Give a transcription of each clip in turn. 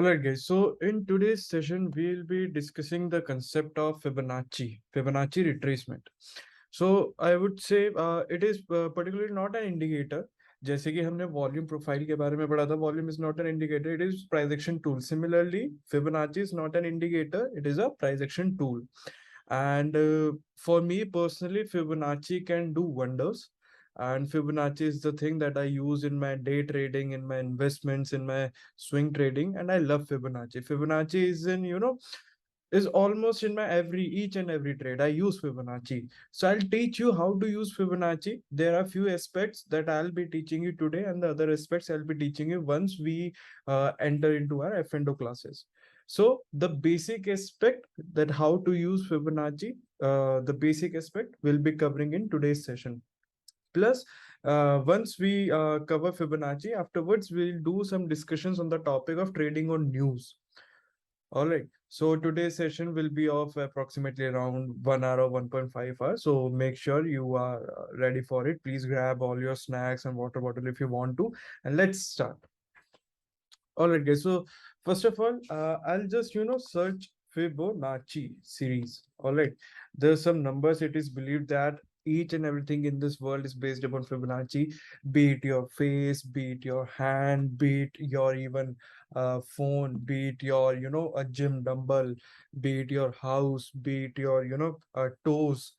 Alright, guys. So in today's session, we'll be discussing the concept of Fibonacci retracement. So I would say it is particularly not an indicator. जैसे कि हमने volume profile के बारे में पढ़ा था, volume is not an indicator, it is price action tool. Similarly Fibonacci is not an indicator, it is a price action tool. And for me personally, Fibonacci can do wonders. And Fibonacci is the thing that I use in my day trading, in my investments, in my swing trading, and I love Fibonacci. Fibonacci is is almost in my each and every trade. I use Fibonacci. So I'll teach you how to use Fibonacci. There are few aspects that I'll be teaching you today, and the other aspects I'll be teaching you once we enter into our F&O classes. So the basic aspect that how to use Fibonacci, the basic aspect we'll be covering in today's session. Plus, once we cover Fibonacci, afterwards we'll do some discussions on the topic of trading on news. All right. So today's session will be of approximately around 1 hour or 1.5 hours. So make sure you are ready for it. Please grab all your snacks and water bottle if you want to, and let's start. All right, guys. So first of all, I'll just search Fibonacci series. All right. There's some numbers. It is believed that each and everything in this world is based upon Fibonacci, be it your face, be it your hand, be it your even phone, be it your a gym dumbbell, be it your house, be it your toes.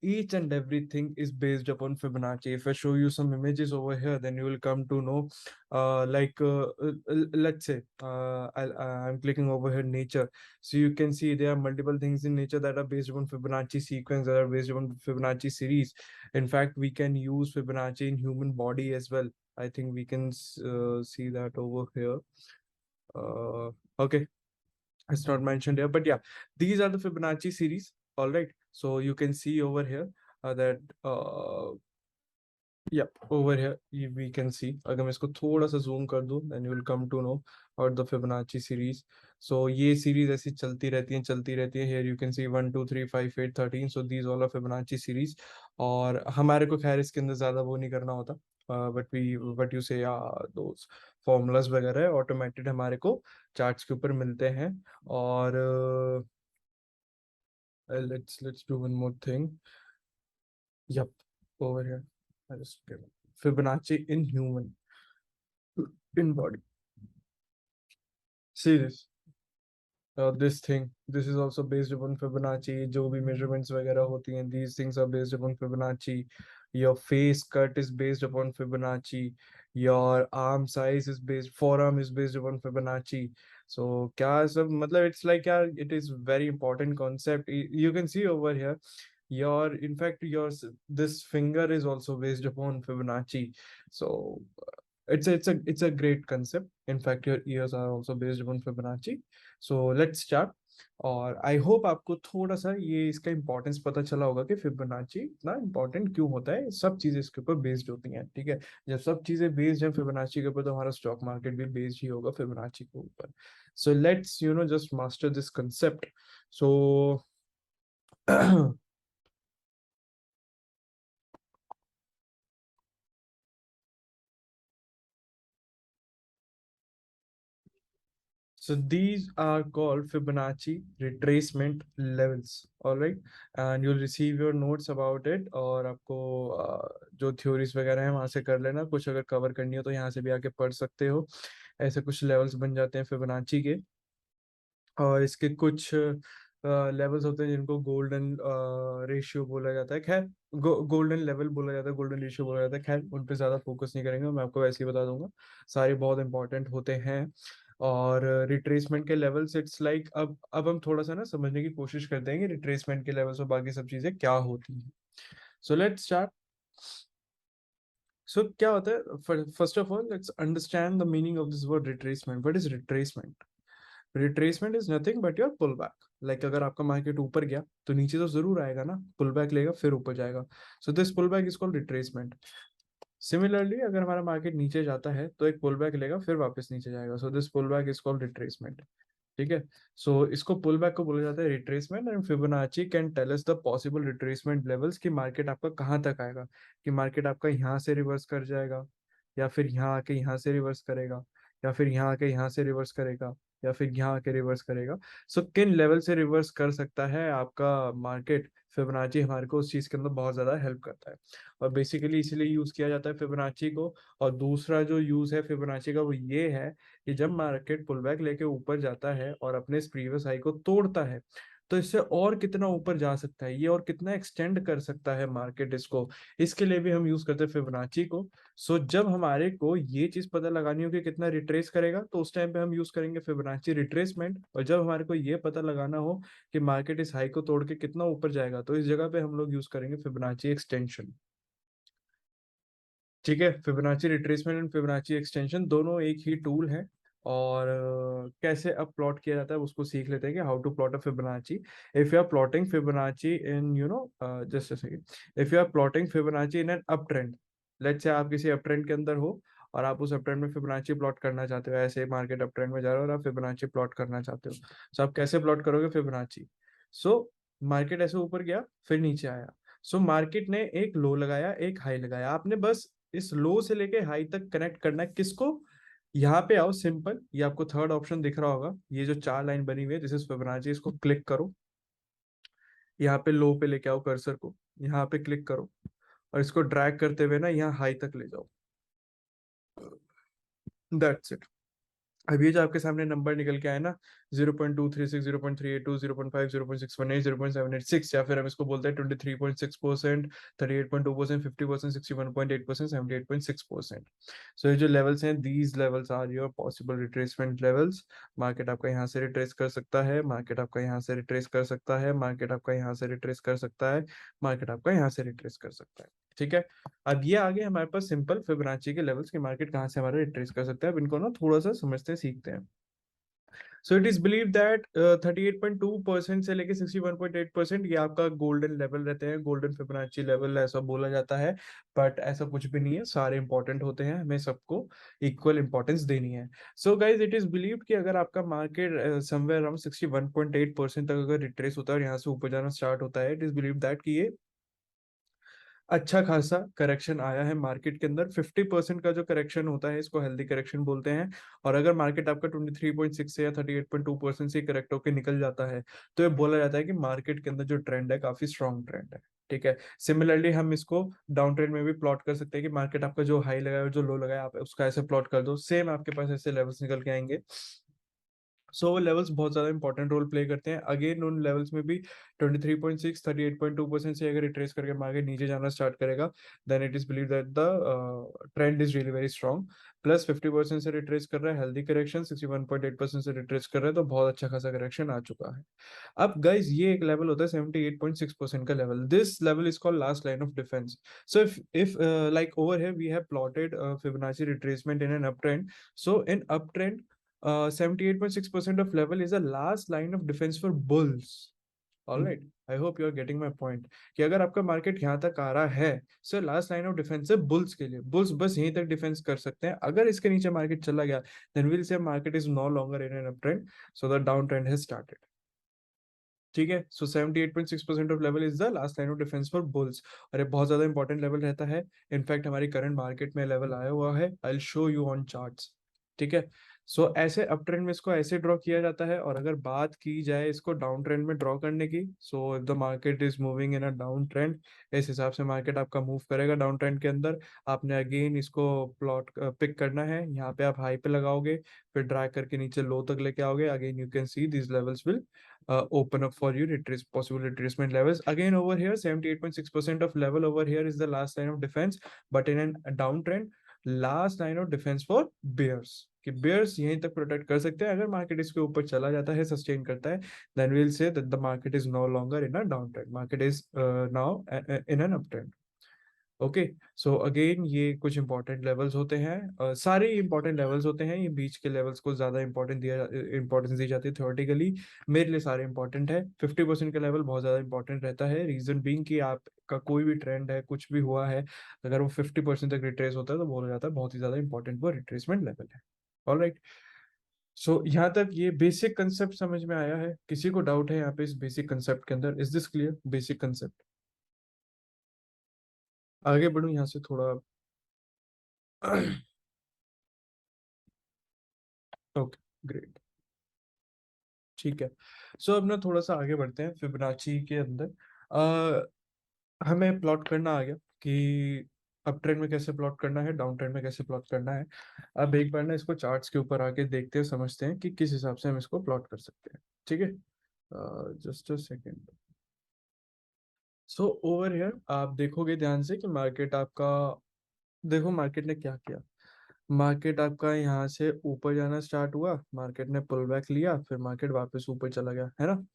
Each and everything is based upon Fibonacci. If I show you some images over here, then you will come to know let's say I'm clicking over here nature. So you can see there are multiple things in nature that are based upon Fibonacci sequence, that are based upon Fibonacci series. In fact, we can use Fibonacci in human body as well. I think we can see that over here. Okay, it's not mentioned here, but yeah, these are the Fibonacci series. All right, so you can see over here that yeah, over here we can see. अगर मैं इसको थोड़ा सा zoom कर दूं, then you will come to know about the Fibonacci series. So ये series ऐसी चलती रहती है. Here you can see 1 2 3 5 8 13. So these all are Fibonacci series. और हमारे को खैर इसके अंदर ज्यादा वो नहीं करना होता. But you say those formulas वगैरह automated हमारे को charts के ऊपर मिलते हैं. और let's do one more thing. Yep, over here. I just get Fibonacci in human, in body. See this. This thing. This is also based upon Fibonacci. जो भी measurements वगैरह होती हैं, these things are based upon Fibonacci. Your face cut is based upon Fibonacci. Your arm size is forearm is based upon Fibonacci. So क्या सब मतलब it's like यार, it is very important concept. You can see over here. In fact, this finger is also based upon Fibonacci. So it's a great concept. In fact, your ears are also based upon Fibonacci. So let's start. और I hope आपको थोड़ा सा ये इसका importance पता चला होगा कि फिबोनाची इतना इम्पोर्टेंट क्यों होता है. सब चीजें इसके ऊपर बेस्ड होती हैं. ठीक है, जब सब चीजें बेस्ड हैं फिबोनाची के ऊपर, तो हमारा स्टॉक मार्केट भी बेस्ड ही होगा फिबोनाची के ऊपर. So let's just master this concept. So So these are called Fibonacci retracement levels. All right, and you'll receive your notes about it. और आपको जो theories वगैरह हैं वहाँ से कर लेना. कुछ अगर cover करनी हो तो यहाँ से भी आके पढ़ सकते हो. ऐसे कुछ levels बन जाते हैं Fibonacci के. और इसके कुछ लेवल्स होते हैं जिनको गोल्डन रेशियो बोला जाता है. खैर गोल्डन लेवल बोला जाता है, गोल्डन रेशियो बोला जाता है. खैर उन पे ज़्यादा फोकस नहीं करेंगे, मैं आपको वैसे ही बता दूंगा. सारे बहुत इंपॉर्टेंट होते हैं. और रिट्रेसमेंट के लेवल्स इट्स लाइक अब हम थोड़ा सा ना समझने की कोशिश करते हैं कि रिट्रेसमेंट के लेवल्स और बाकी सब चीज़ें क्या होती हैं. So let's start. सो क्या होता है, first of all let's understand the meaning of this word retracement. What is retracement? Retracement is nothing but your pull back. Like अगर आपका मार्केट ऊपर गया तो नीचे तो जरूर आएगा ना, पुल बैक लेगा फिर ऊपर जाएगा. So this pull back is called retracement. Similarly अगर हमारा मार्केट नीचे जाता है तो एक पुल बैक लेगा फिर वापस नीचे जाएगा. So this pull back is called retracement. ठीक है, सो इसको पुल बैक को बोला जाता है retracement. And Fibonacci can tell us the possible retracement levels कि मार्केट आपका कहाँ तक आएगा. कि मार्केट आपका यहाँ से रिवर्स कर जाएगा, या फिर यहाँ आके यहाँ से रिवर्स करेगा, या फिर यहाँ आके यहाँ से रिवर्स करेगा, या फिर यहाँ आके रिवर्स करेगा। सो किन लेवल से रिवर्स कर सकता है आपका मार्केट, फिबोनाची हमारे को उस चीज के अंदर बहुत ज्यादा हेल्प करता है। और बेसिकली इसीलिए यूज किया जाता है फिबोनाची को। और दूसरा जो यूज है फिबोनाची का वो ये है कि जब मार्केट पुल बैक लेके ऊपर जाता है और अपने इस प्रीवियस हाई को तोड़ता है, तो इससे और कितना ऊपर जा सकता है ये, और कितना एक्सटेंड कर सकता है मार्केट इसको, इसके लिए भी हम यूज करते हैं फिबोनाची को। सो जब हमारे को ये चीज पता लगानी हो कि कितना रिट्रेस करेगा, तो उस टाइम पे हम यूज करेंगे फिबोनाची रिट्रेसमेंट। और जब हमारे को ये पता लगाना हो कि मार्केट इस हाई को तोड़ के कितना ऊपर जाएगा, तो इस जगह पे हम लोग यूज करेंगे फिबोनाची एक्सटेंशन। ठीक है, Fibonacci retracement and Fibonacci extension दोनों एक ही टूल है। और कैसे अब प्लॉट किया जाता है उसको सीख लेते हैं कि how to plot a Fibonacci. If you are plotting Fibonacci in just a second, if you are plotting Fibonacci in an up trend, let's say आप किसी अप ट्रेंड के अंदर हो और आप उस अप ट्रेंड में फिबोनाची प्लॉट करना चाहते हो, ऐसे मार्केट अप ट्रेंड में जा रहा है और आप फिबोनाची प्लॉट करना चाहते हो, तो आप कैसे प्लॉट करोगे फिबोनाची। सो मार्केट ऐसे ऊपर गया फिर नीचे आया, सो मार्केट ने एक लो लगाया एक हाई लगाया, आपने बस इस लो से लेके हाई तक कनेक्ट करना है किसको, यहाँ पे आओ सिंपल, ये आपको थर्ड ऑप्शन दिख रहा होगा, ये जो चार लाइन बनी हुई है दिस इज फिबोनाची, इसको क्लिक करो, यहाँ पे लो पे लेके आओ कर्सर को, यहाँ पे क्लिक करो और इसको ड्रैग करते हुए ना यहाँ हाई तक ले जाओ। That's it. अब ये जो आपके सामने नंबर निकल के आया ना, 0.236, 0.382, 0.5, 0.618, 0.786, या फिर हम इसको बोलते हैं 23.6%, 38.2%, 50%, 61.8%, 78.6%। सो ये जो लेवल्स हैं, these levels are your possible retracement levels. Market आपका यहाँ से रिट्रेस कर सकता है, मार्केट आपका यहाँ से रिट्रेस कर सकता है, मार्केट आपका यहाँ से रिट्रेस कर सकता है, मार्केट आपका यहाँ से रिट्रेस कर सकता है। ठीक है, अब ये आगे हमारे पास सिंपल फिबोनाची के लेवल्स की मार्केट कहाँ से हमारा रिट्रेस कर सकता है, अब इनको ना थोड़ा सा समझते सीखते हैं। So it is believe that 38.2% से लेके 61.8% ये आपका गोल्डन लेवल रहते हैं, गोल्डन फिबोनाची लेवल ऐसा बोला जाता है। बट ऐसा कुछ भी नहीं है, सारे इंपॉर्टेंट होते हैं, हमें सबको इक्वल इंपॉर्टेंस देनी है। So guys it is believed कि अगर आपका मार्केट समवेयर अराउंड 61.8% तक अगर रिट्रेस होता है और यहाँ से ऊपर जाना स्टार्ट होता है, इट इज बिलीव दैट कि ये अच्छा खासा करेक्शन आया है मार्केट के अंदर। 50% का जो करेक्शन होता है इसको हेल्दी करेक्शन बोलते हैं। और अगर मार्केट आपका 23.6 से या 38.2% से करेक्ट होकर निकल जाता है, तो ये बोला जाता है कि मार्केट के अंदर जो ट्रेंड है काफी स्ट्रॉन्ग ट्रेंड है। ठीक है, सिमिलरली हम इसको डाउन ट्रेंड में भी प्लॉट कर सकते हैं कि मार्केट आपका जो हाई लगाया और जो लो लगाया आप उसका ऐसे प्लॉट कर दो, सेम आपके पास ऐसे लेवल्स निकल के आएंगे। सो वो लेवल्स बहुत ज्यादा इंपॉर्टेंट रोल प्ले करते हैं। अगेन उन लेवल्स में भी 23.6, 38.2% से अगर रिट्रेस करके मार्केट नीचे जाना स्टार्ट करेगा, then it is believe that the trend is really very strong. Plus 50% से रिट्रेस कर रहा है, हेल्दी करेक्शन, 61.8% से रिट्रेस कर रहा है, तो बहुत अच्छा खासा करेक्शन आ चुका है। अब गाइज ये एक लेवल होता है 78.6% का level, this level is called last line of defence. So if like over here we have plotted Fibonacci retracement in an uptrend. So in uptrend 78.6% of level is a last line of defense for bulls. All right, I hope you are getting my point कि अगर आपका market यहाँ तक आ रहा है, so last line of defence है bulls के लिए, बुल्स बस यहीं तक डिफेंस कर सकते हैं। अगर इसके नीचे मार्केट चला गया, then will say market is no longer in an up trend, so the down trend has started. ठीक है, सो 78.6% of level is the last line of defence for bulls. और ये बहुत ज्यादा इंपॉर्टेंट लेवल रहता है। इनफैक्ट हमारी करंट मार्केट में लेवल आया हुआ है, I will show you on charts. ठीक है, सो ऐसे अप ट्रेंड में इसको ऐसे ड्रॉ किया जाता है। और अगर बात की जाए इसको डाउन ट्रेंड में ड्रॉ करने की, so if the market is moving in a down trend, इस हिसाब से मार्केट आपका मूव करेगा डाउन ट्रेंड के अंदर। आपने अगेन इसको प्लॉट पिक करना है, यहाँ पे आप हाई पे लगाओगे, फिर ड्रैग करके नीचे लो तक लेके आओगे, again you can see these levels will open up for you retrace possible retracement levels. Again over here 78.6% of level over here is the last line of defense, but in a downtrend last line of defense for bears, कि bears यहीं तक protect कर सकते हैं। अगर market इसके ऊपर चला जाता है, सस्टेन करता है, then we'll say that the market is no longer in a downtrend, market is now in an uptrend। Okay, so again ये कुछ इंपॉर्टेंट लेवल्स होते हैं, सारे इंपॉर्टेंट लेवल्स होते हैं, ये बीच के लेवल्स को ज्यादा इंपॉर्टेंस दी जाती है थ्योरेटिकली। मेरे लिए सारे इंपॉर्टेंट है। 50% का लेवल बहुत ज्यादा इंपॉर्टेंट रहता है, रीजन बीइंग कि आपका कोई भी ट्रेंड है, कुछ भी हुआ है, अगर वो 50% तक रिट्रेस होता है तो बोला जाता है बहुत ही ज्यादा इंपॉर्टेंट वो रिट्रेसमेंट लेवल है। ऑलराइट, सो यहाँ तक ये बेसिक कंसेप्ट समझ में आया है? किसी को डाउट है यहाँ पे इस बेसिक कंसेप्ट के अंदर? Is this clear basic concept? आगे बढ़ू यहाँ से थोड़ा। Okay, great. ठीक है। सो अब ना थोड़ा सा आगे बढ़ते हैं फिबोनाची के अंदर। हमें प्लॉट करना आ गया कि अप ट्रेंड में कैसे प्लॉट करना है, डाउन ट्रेंड में कैसे प्लॉट करना है। अब एक बार ना इसको चार्ट्स के ऊपर आके देखते हैं, समझते हैं कि किस हिसाब से हम इसको प्लॉट कर सकते हैं। ठीक है, just a second. So over here आप देखोगे ध्यान से कि मार्केट आपका, देखो मार्केट ने क्या किया। मार्केट आपका यहाँ से ऊपर जाना स्टार्ट हुआ, मार्केट ने पुल बैक लिया, फिर मार्केट वापस ऊपर चला गया, है ना।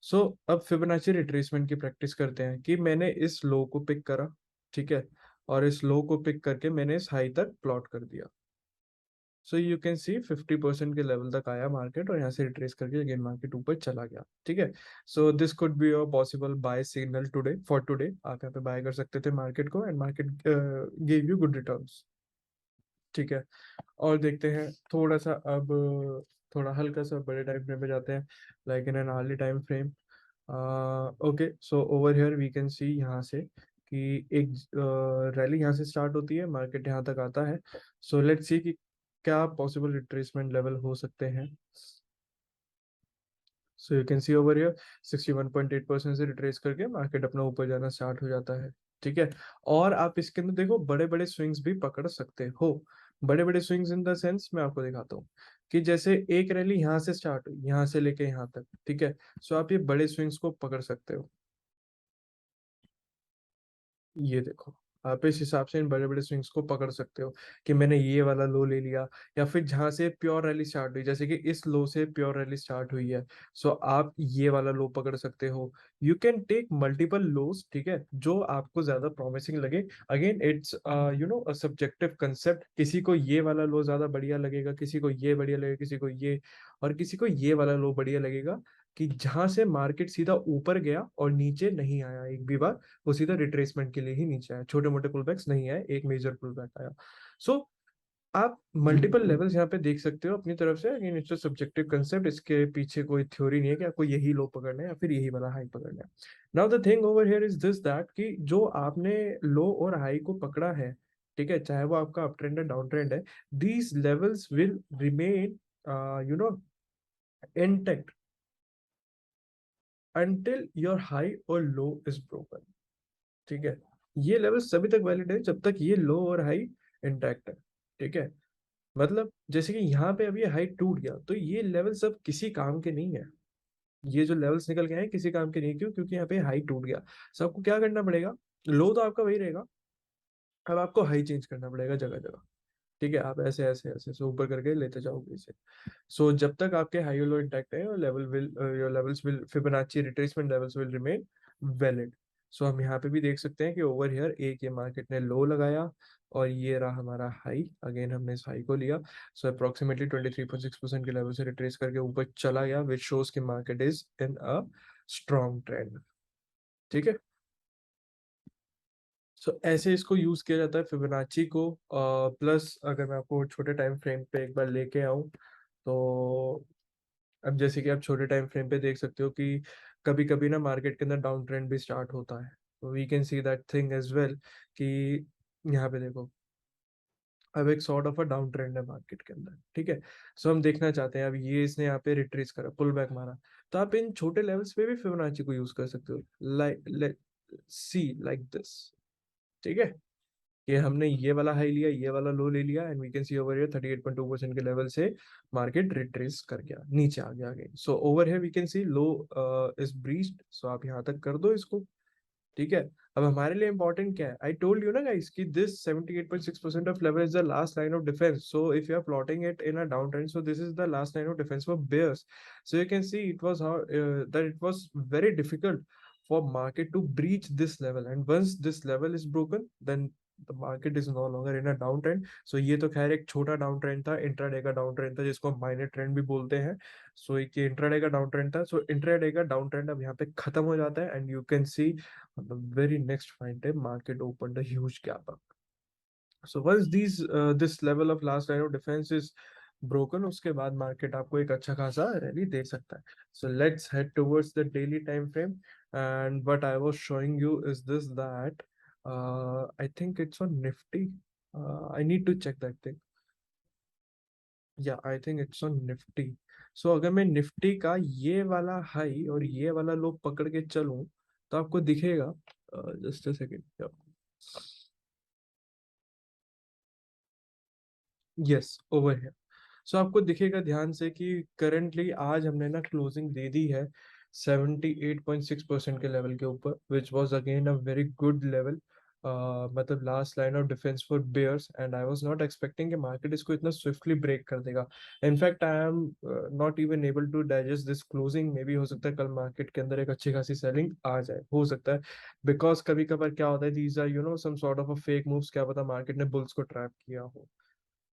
सो अब फिबोनाची रिट्रेसमेंट की प्रैक्टिस करते हैं कि मैंने इस लो को पिक करा, ठीक है, और इस लो को पिक करके मैंने इस हाई तक प्लॉट कर दिया। सो यू कैन सी 50% के लेवल तक आया मार्केट, और यहाँ से रिट्रेस करके अगेन मार्केट ऊपर चला गया। ठीक है, so this could be your possible buy signal today, for today आप यहाँ पे बाय कर सकते थे मार्केट को, and market give you good returns. ठीक है, और देखते हैं थोड़ा सा अब, थोड़ा हल्का सा बड़े टाइम फ्रेम पे जाते हैं, like in an early time frame. Okay, so over here we can see यहाँ से कि एक रैली यहाँ से स्टार्ट होती है, मार्केट यहाँ तक आता है। सो लेट्स सी कि क्या पॉसिबल रिट्रेसमेंट लेवल हो सकते हैं। So you can see over here 61.8% से रिट्रेस करके मार्केट अपना ऊपर जाना स्टार्ट हो जाता है। ठीक है, और आप इसके अंदर देखो बड़े बड़े स्विंग्स भी पकड़ सकते हो। बड़े बड़े स्विंग्स इन द सेंस मैं आपको दिखाता हूँ कि जैसे एक रैली यहाँ से स्टार्ट हुई, यहाँ से लेके यहाँ तक, ठीक है। सो आप ये बड़े स्विंग्स को पकड़ सकते हो। ये देखो, आप इस हिसाब से इन बड़े बड़े स्विंग्स को पकड़ सकते हो कि मैंने ये वाला लो ले लिया, या फिर जहां से प्योर रैली स्टार्ट हुई, जैसे कि इस लो से प्योर रैली स्टार्ट हुई है, सो आप ये वाला लो पकड़ सकते हो। यू कैन टेक मल्टीपल लोज, ठीक है, जो आपको ज्यादा प्रॉमिसिंग लगे। Again it's a subjective concept, किसी को ये वाला लो ज्यादा बढ़िया लगेगा, किसी को ये बढ़िया लगेगा, किसी को ये, और किसी को ये वाला लो बढ़िया लगेगा कि जहां से मार्केट सीधा ऊपर गया और नीचे नहीं आया एक भी बार, वो सीधा रिट्रेसमेंट के लिए ही नीचे आया, छोटे मोटे पुलबैक्स नहीं आए, एक मेजर पुलबैक आया। सो आप मल्टीपल लेवल्स यहाँ पे देख सकते हो अपनी तरफ से। Again it's a subjective concept, इसके पीछे कोई थ्योरी नहीं है कि आपको यही लो पकड़ना है या फिर यही वाला हाई पकड़ना है। Now the thing over here is this that कि जो आपने लो और हाई को पकड़ा है, ठीक है, चाहे वो आपका अप ट्रेंड है डाउन ट्रेंड है, these levels will remain you know intact until your high और low is broken। ठीक है, ये लेवल तभी तक वैलिड है जब तक ये लो और हाई इंटैक्ट है। ठीक है, मतलब जैसे कि यहाँ पे अभी हाई टूट गया, तो ये लेवल सब किसी काम के नहीं है। ये जो लेवल्स निकल गए हैं किसी काम के नहीं, क्यों? क्योंकि यहाँ पे हाई टूट गया। सो आपको क्या करना पड़ेगा, लो तो आपका वही रहेगा, अब आपको हाई चेंज करना पड़ेगा जगह जगह। ठीक है, आप ऐसे ऐसे ऐसे से ऊपर करके लेते जाओगे इसे। सो जब तक आपके हाई लो इंटैक्ट है, your levels will, Fibonacci retracement levels will remain valid. So हम यहाँ पे भी देख सकते हैं कि ओवर हियर एक ये मार्केट ने लो लगाया, और ये रहा हमारा हाई, अगेन हमने इस हाई को लिया। सो अप्रोक्सीमेटली 23.6% के लेवल से रिट्रेस करके ऊपर चला गया, विच शोज कि market is in a strong trend. ठीक है, सो ऐसे इसको यूज किया जाता है फिबोनाची को। प्लस अगर मैं आपको छोटे टाइम फ्रेम पे एक बार लेके आऊं, तो अब जैसे कि आप छोटे टाइम फ्रेम पे देख सकते हो कि कभी कभी ना मार्केट के अंदर डाउन ट्रेंड भी स्टार्ट होता है, तो we can see that thing as well कि यहाँ पे देखो, अब एक sort of a down trend है मार्केट के अंदर। ठीक है, सो हम देखना चाहते हैं अब ये इसने यहाँ पे रिट्रेस करा, पुल बैक मारा, तो आप इन छोटे लेवल्स पे भी फिबोनाची को यूज कर सकते हो, लाइक सी लाइक दिस। ठीक है, कि हमने ये वाला हाई लिया, ये वाला लो ले लिया, and we can see over here 38.2% के लेवल से मार्केट रिट्रेस कर गया, नीचे आ गया again. So over here we can see low is breached, so आप यहाँ तक कर दो इसको। ठीक है, अब हमारे लिए इंपॉर्टेंट क्या है, आई टोल्ड यू ना गाइस कि this 78.6% of level is the last line of defence. So if you are plotting it in a down trend, so this is the last line of defence for bears। so you can see it was how that it was very difficult for market to breach this level, and once this level is broken, then the market is no longer in a downtrend। so ये तो खैर एक छोटा down trend था, intraday का down trend था, जिसको minor trend भी बोलते हैं। सो एक ये इंट्राडे का डाउन ट्रेंड था। सो इंट्राडे का डाउन ट्रेंड अब यहाँ पे खत्म हो जाता है, and you can see on the very next fine day market opened a huge gap up। so once this level of last line of defense is broken, उसके बाद मार्केट आपको एक अच्छा खासा रैली दे सकता है। so let's head towards the daily time frame, and what I was showing you is this that I think it's on Nifty। I need to check that thing। yeah, I think it's on Nifty। सो अगर मैं Nifty का ये वाला high और ये वाला लो पकड़ के चलूं तो आपको दिखेगा, just a second, yes over है। सो आपको दिखेगा ध्यान से कि करंटली आज हमने ना क्लोजिंग दे दी है 78.6% के लेवल के ऊपर, which was again a very good level. मतलब last line of defence for bears, and I was not expecting कि मार्केट इसको इतना स्विफ्टली ब्रेक कर देगा। In fact I am not even able to digest this closing. Maybe हो सकता है कल मार्केट के अंदर एक अच्छी खासी सेलिंग आ जाए, हो सकता है। बिकॉज कभी कभार क्या होता है, these are some sort of a fake moves, क्या पता मार्केट ने बुल्स को ट्रैप किया हो,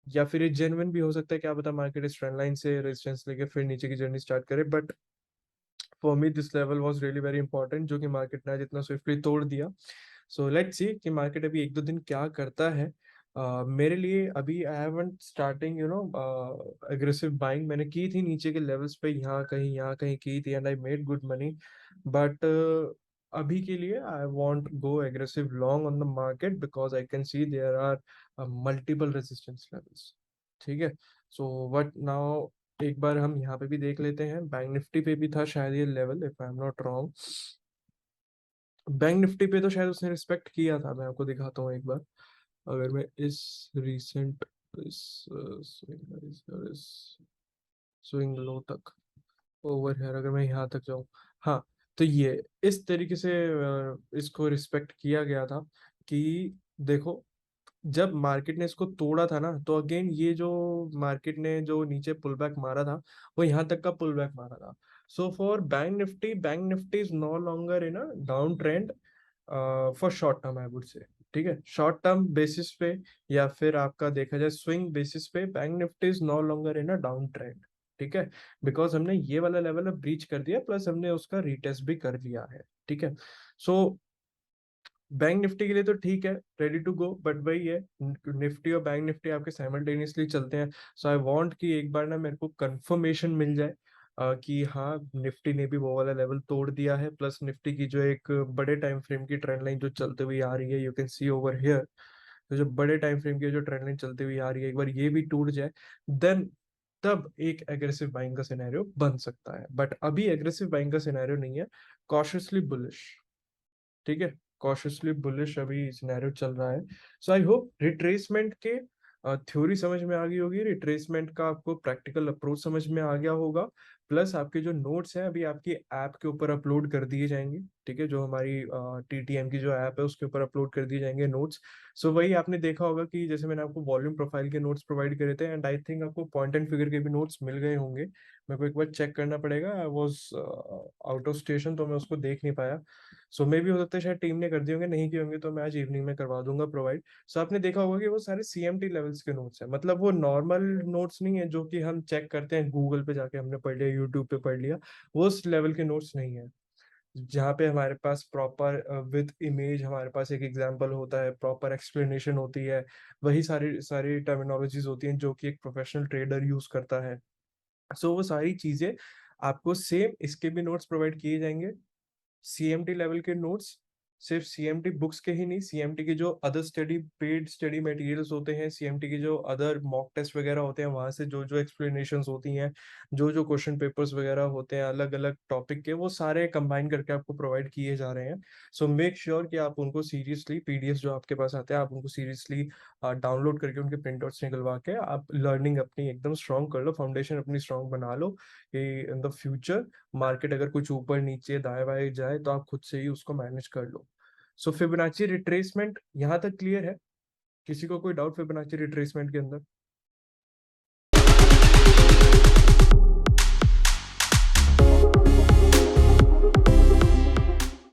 या फिर ये जेन्युइन भी हो सकता है, क्या पता मार्केट इस ट्रेंड लाइन से रेजिस्टेंस लेके फिर नीचे की जर्नी स्टार्ट करे। But for me this level was really very important, जो कि मार्केट ने आज इतना स्विफ्टली तोड़ दिया। सो लेट्स सी कि मार्केट अभी एक दो दिन क्या करता है। मेरे लिए अभी I haven't starting aggressive buying मैंने की थी नीचे के लेवल्स पे, यहाँ कहीं की थी, and I made good money. But अभी के लिए I want go aggressive long on the market, because I can see there are multiple resistance levels. ठीक है। सो व्हाट नाउ, एक बार हम यहाँ पे भी देख लेते हैं, बैंक निफ्टी पे भी था शायद ये level, if I am not wrong. Bank Nifty पे तो शायद उसने रिस्पेक्ट किया था, मैं आपको दिखाता हूँ एक बार। अगर मैं इस रीसेंट इस स्विंग लो तक ओवर है, अगर मैं यहाँ तक जाऊँ, हाँ, तो ये इस तरीके से इसको रिस्पेक्ट किया गया था कि देखो, जब मार्केट ने इसको तोड़ा था ना, तो अगेन ये जो मार्केट ने जो नीचे पुल बैक मारा था, वो यहाँ तक का पुल बैक मारा था। So for Bank Nifty is no longer in a down trend for short term, I would say. ठीक है, शॉर्ट टर्म बेसिस पे या फिर आपका देखा जाए स्विंग बेसिस पे, Bank Nifty is no longer in a down trend. ठीक है, बिकॉज हमने ये वाला लेवल अब ब्रीच कर दिया, प्लस हमने उसका रीटेस्ट भी कर लिया है। ठीक है। सो बैंक निफ्टी के लिए तो ठीक है, रेडी टू गो, बट वही है, निफ्टी और बैंक निफ्टी आपके साइमल्टेनियसली चलते हैं। सो आई वांट कि एक बार ना मेरे को कंफर्मेशन मिल जाए कि हाँ, निफ्टी ने भी वो वाला लेवल तोड़ दिया है, प्लस निफ्टी की जो एक बड़े टाइम फ्रेम की ट्रेंड लाइन जो चलते हुए आ रही है, you can see over here. तो जो बड़े टाइम फ्रेम की जो ट्रेंड लाइन चलती हुई आ रही है, एक बार ये भी टूट जाए, देन तब एक एग्रेसिव बाइंग का सिनेरियो बन सकता है। बट अभी एग्रेसिव बाइंग का सिनेरियो नहीं है, कॉशियसली बुलिश। ठीक है, कॉशियसली बुलिश अभी सिनेरियो चल रहा है। सो आई होप रिट्रेसमेंट के थ्योरी समझ में आ गई होगी, रिट्रेसमेंट का आपको प्रैक्टिकल अप्रोच समझ में आ गया होगा, प्लस आपके जो नोट्स हैं अभी आपकी ऐप के ऊपर अपलोड कर दिए जाएंगे। ठीक है, जो हमारी टीटीएम की जो ऐप है उसके ऊपर अपलोड कर दिए जाएंगे नोट्स। सो वही आपने देखा होगा कि जैसे मैंने आपको वॉल्यूम प्रोफाइल के नोट्स प्रोवाइड करे थे, एंड आई थिंक आपको पॉइंट एंड फिगर के भी नोट्स मिल गए होंगे। मेरे को एक बार चेक करना पड़ेगा, I was out of station तो मैं उसको देख नहीं पाया। सो मे भी हो सकता है शायद टीम ने कर दिए होंगे, नहीं किए होंगे तो मैं आज इवनिंग में करवा दूंगा प्रोवाइड। सो आपने देखा होगा कि वो सारे सीएमटी लेवल्स के नोट्स हैं, मतलब वो नॉर्मल नोट्स नहीं है जो कि हम चेक करते हैं गूगल पे जाके हमने पढ़ लिया, यूट्यूब पे पढ़ लिया, वो उस लेवल के नोट्स नहीं है। जहाँ पे हमारे पास प्रॉपर विद इमेज हमारे पास एक एग्जांपल होता है, प्रॉपर एक्सप्लेनेशन होती है, वही सारी सारी टर्मिनोलॉजीज होती हैं जो कि एक प्रोफेशनल ट्रेडर यूज करता है। सो वो सारी चीजें आपको सेम इसके भी नोट्स प्रोवाइड किए जाएंगे। सीएमटी लेवल के नोट्स सिर्फ सीएमटी बुक्स के ही नहीं, सीएमटी के जो other study paid study materials होते हैं, सीएमटी के जो अदर मॉक टेस्ट वगैरह होते हैं, वहां से जो जो एक्सप्लेनेशंस होती हैं, जो जो क्वेश्चन पेपर्स वगैरह होते हैं अलग अलग टॉपिक के, वो सारे कंबाइन करके आपको प्रोवाइड किए जा रहे हैं। सो मेक श्योर कि आप उनको सीरियसली, पीडीएफ जो आपके पास आते हैं आप उनको सीरियसली डाउनलोड करके उनके प्रिंटआउट्स निकलवा के आप लर्निंग अपनी एकदम स्ट्रांग कर लो, फाउंडेशन अपनी स्ट्रांग बना लो कि इन द फ्यूचर मार्केट अगर कुछ ऊपर नीचे दाएं बाएं जाए तो आप खुद से ही उसको मैनेज कर लो। सो फिबोनाची रिट्रेसमेंट यहाँ तक क्लियर है? किसी को कोई डाउट फिबोनाची रिट्रेसमेंट के अंदर?